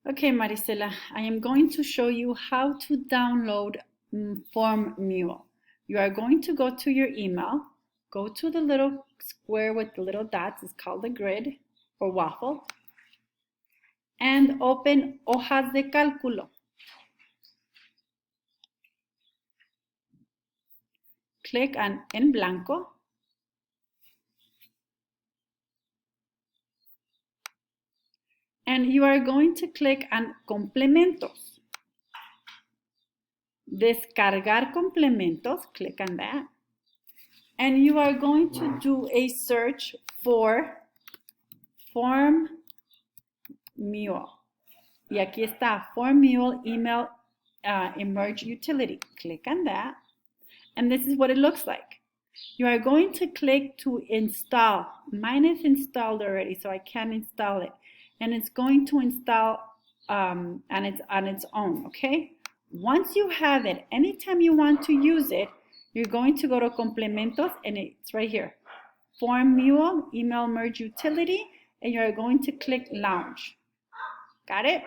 Okay, Marisela, I am going to show you how to download FormMule. You are going to go to your email, go to the little square with the little dots, it's called the grid or waffle, and open Hojas de Cálculo. Click on En Blanco. And you are going to click on Complementos. Descargar complementos, click on that. And you are going to do a search for FormMule. Y aquí está, FormMule Email Emerge Utility. Click on that. And this is what it looks like. You are going to click to install. Mine is installed already, so I can't install it. And it's going to install on its own, okay? Once you have it, anytime you want to use it, you're going to go to Complementos, and it's right here. FormMule Email Merge Utility, and you're going to click Launch. Got it?